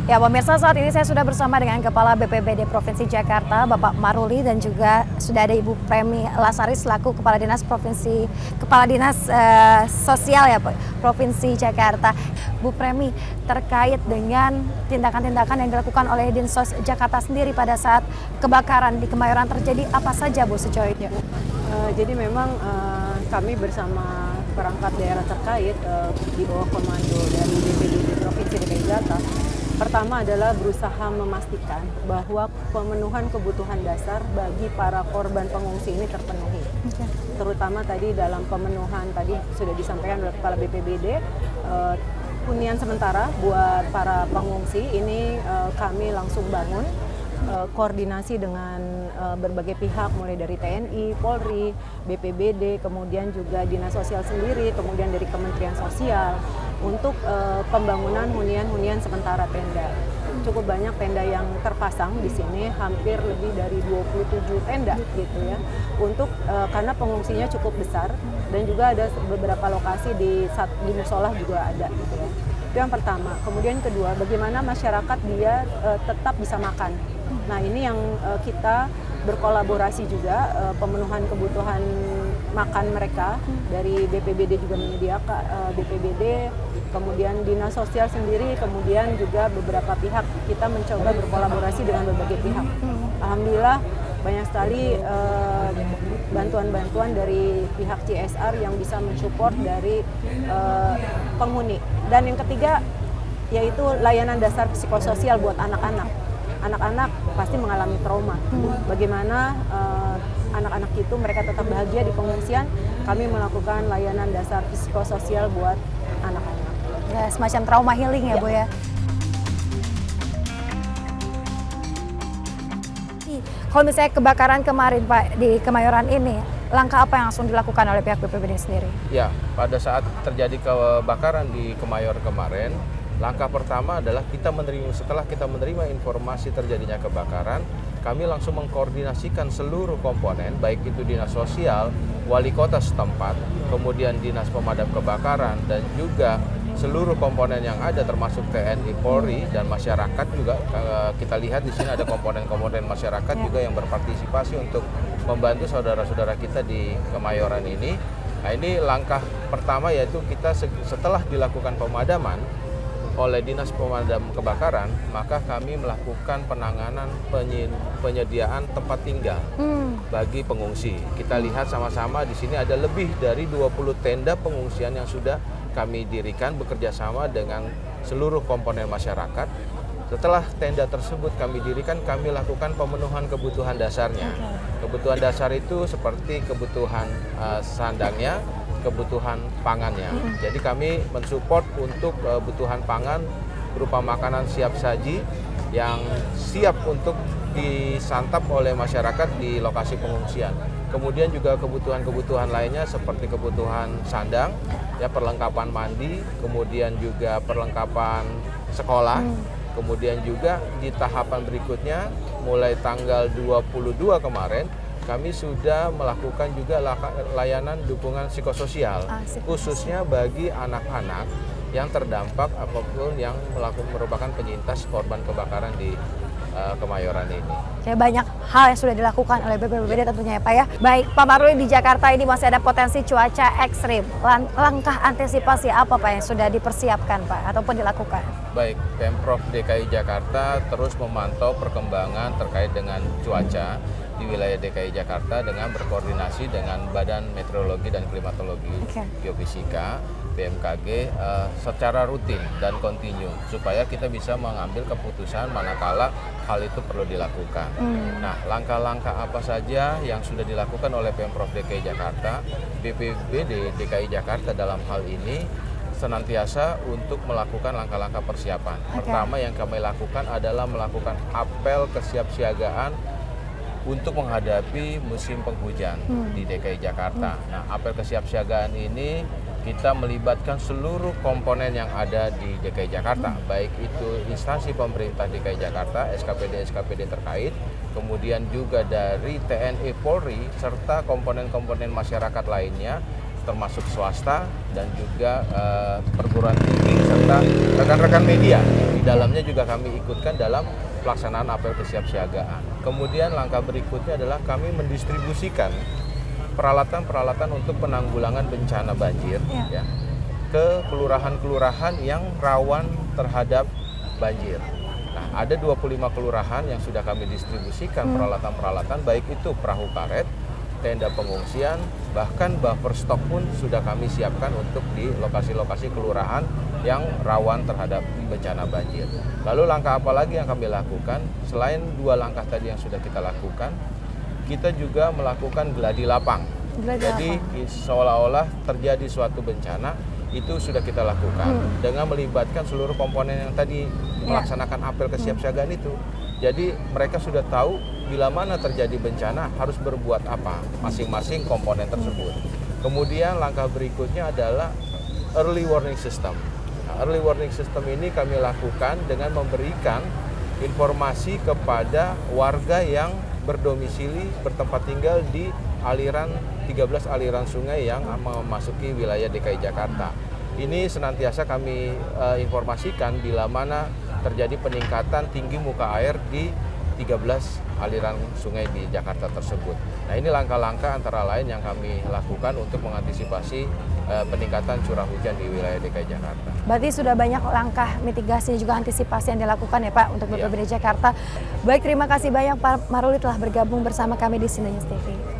Ya, pemirsa, saat ini saya sudah bersama dengan Kepala BPBD Provinsi Jakarta, Bapak Maruli, dan juga sudah ada Ibu Premi Lasari selaku Kepala Dinas Sosial ya, Provinsi Jakarta. Bu Premi, terkait dengan tindakan-tindakan yang dilakukan oleh Dinsos Jakarta sendiri pada saat kebakaran di Kemayoran terjadi, apa saja Bu sejauh ini? Jadi memang kami bersama perangkat daerah terkait di bawah komando dari BPBD Provinsi DKI Jakarta, pertama adalah berusaha memastikan bahwa pemenuhan kebutuhan dasar bagi para korban pengungsi ini terpenuhi. Terutama tadi dalam pemenuhan tadi sudah disampaikan oleh Kepala BPBD, hunian sementara buat para pengungsi ini kami langsung bangun. Koordinasi dengan berbagai pihak mulai dari TNI, Polri, BPBD, kemudian juga Dinas Sosial sendiri, kemudian dari Kementerian Sosial untuk pembangunan hunian-hunian sementara tenda. Cukup banyak tenda yang terpasang di sini, hampir lebih dari 27 tenda gitu ya. Untuk karena pengungsinya cukup besar dan juga ada beberapa lokasi di musola juga ada gitu ya. Itu yang pertama. Kemudian kedua, bagaimana masyarakat dia tetap bisa makan. Nah, ini yang kita berkolaborasi juga pemenuhan kebutuhan makan mereka dari BPBD juga menyediakan BPBD, kemudian Dinas Sosial sendiri, kemudian juga beberapa pihak kita mencoba berkolaborasi dengan berbagai pihak. Alhamdulillah banyak sekali bantuan-bantuan dari pihak CSR yang bisa mensupport dari penghuni. Dan yang ketiga yaitu layanan dasar psikososial buat anak-anak. Anak-anak pasti mengalami trauma. Bagaimana anak-anak itu mereka tetap bahagia di pengungsian, kami melakukan layanan dasar psikososial buat anak-anak. Ya, semacam trauma healing ya, Bu ya. Kalau misalnya kebakaran kemarin Pak di Kemayoran ini, langkah apa yang langsung dilakukan oleh pihak BPBD sendiri? Ya, pada saat terjadi kebakaran di Kemayoran kemarin, langkah pertama adalah setelah kita menerima informasi terjadinya kebakaran, kami langsung mengkoordinasikan seluruh komponen, baik itu Dinas Sosial, Wali Kota setempat, kemudian Dinas Pemadam Kebakaran, dan juga seluruh komponen yang ada termasuk TNI, Polri, dan masyarakat juga. Kita lihat di sini ada komponen-komponen masyarakat juga yang berpartisipasi untuk membantu saudara-saudara kita di Kemayoran ini. Nah, ini langkah pertama, yaitu kita setelah dilakukan pemadaman oleh Dinas Pemadam Kebakaran, maka kami melakukan penanganan penyediaan tempat tinggal bagi pengungsi. Kita lihat sama-sama di sini ada lebih dari 20 tenda pengungsian yang sudah kami dirikan bekerja sama dengan seluruh komponen masyarakat. Setelah tenda tersebut kami dirikan, kami lakukan pemenuhan kebutuhan dasarnya. Kebutuhan dasar itu seperti kebutuhan sandangnya, kebutuhan pangannya. Jadi kami mensupport untuk kebutuhan pangan berupa makanan siap saji yang siap untuk disantap oleh masyarakat di lokasi pengungsian. Kemudian juga kebutuhan-kebutuhan lainnya seperti kebutuhan sandang, ya, perlengkapan mandi, kemudian juga perlengkapan sekolah. Kemudian juga di tahapan berikutnya mulai tanggal 22 kemarin kami sudah melakukan juga layanan dukungan psikososial, khususnya bagi anak-anak yang terdampak apapun yang merupakan penyintas korban kebakaran di Kemayoran ini. Kayak banyak hal yang sudah dilakukan oleh BPBD tentunya ya Pak ya. Baik, Pak Maruli, di Jakarta ini masih ada potensi cuaca ekstrim. Langkah antisipasi apa Pak yang sudah dipersiapkan Pak ataupun dilakukan? Baik, Pemprov DKI Jakarta terus memantau perkembangan terkait dengan cuaca di wilayah DKI Jakarta dengan berkoordinasi dengan Badan Meteorologi dan Klimatologi Geofisika, BMKG, secara rutin dan kontinu supaya kita bisa mengambil keputusan manakala hal itu perlu dilakukan. Nah, langkah-langkah apa saja yang sudah dilakukan oleh Pemprov DKI Jakarta, BPBD DKI Jakarta dalam hal ini senantiasa untuk melakukan langkah-langkah persiapan. Pertama yang kami lakukan adalah melakukan apel kesiapsiagaan untuk menghadapi musim penghujan di DKI Jakarta. Nah, apel kesiapsiagaan ini kita melibatkan seluruh komponen yang ada di DKI Jakarta, baik itu instansi pemerintah DKI Jakarta, SKPD terkait, kemudian juga dari TNI Polri, serta komponen-komponen masyarakat lainnya termasuk swasta dan juga perguruan tinggi serta rekan-rekan media. Di dalamnya juga kami ikutkan dalam pelaksanaan apel kesiapsiagaan. Kemudian langkah berikutnya adalah kami mendistribusikan peralatan-peralatan untuk penanggulangan bencana banjir ya, ke kelurahan-kelurahan yang rawan terhadap banjir. Nah, ada 25 kelurahan yang sudah kami distribusikan peralatan-peralatan, baik itu perahu karet, tenda pengungsian, bahkan buffer stok pun sudah kami siapkan untuk di lokasi-lokasi kelurahan yang rawan terhadap bencana banjir. Lalu langkah apa lagi yang kami lakukan? Selain 2 langkah tadi yang sudah kita lakukan, kita juga melakukan gladi lapang. Jadi seolah-olah terjadi suatu bencana, itu sudah kita lakukan dengan melibatkan seluruh komponen yang tadi melaksanakan apel kesiapsiagaan itu. Jadi mereka sudah tahu bila mana terjadi bencana harus berbuat apa masing-masing komponen tersebut. Kemudian langkah berikutnya adalah early warning system. Nah, early warning system ini kami lakukan dengan memberikan informasi kepada warga yang berdomisili bertempat tinggal di 13 aliran sungai yang memasuki wilayah DKI Jakarta. Ini senantiasa kami informasikan bila mana terjadi peningkatan tinggi muka air di 13 aliran sungai di Jakarta tersebut. Nah, ini langkah-langkah antara lain yang kami lakukan untuk mengantisipasi peningkatan curah hujan di wilayah DKI Jakarta. Berarti sudah banyak langkah mitigasi dan juga antisipasi yang dilakukan ya Pak untuk BPBD Jakarta. Baik, terima kasih banyak Pak Maruli telah bergabung bersama kami di Sina News TV.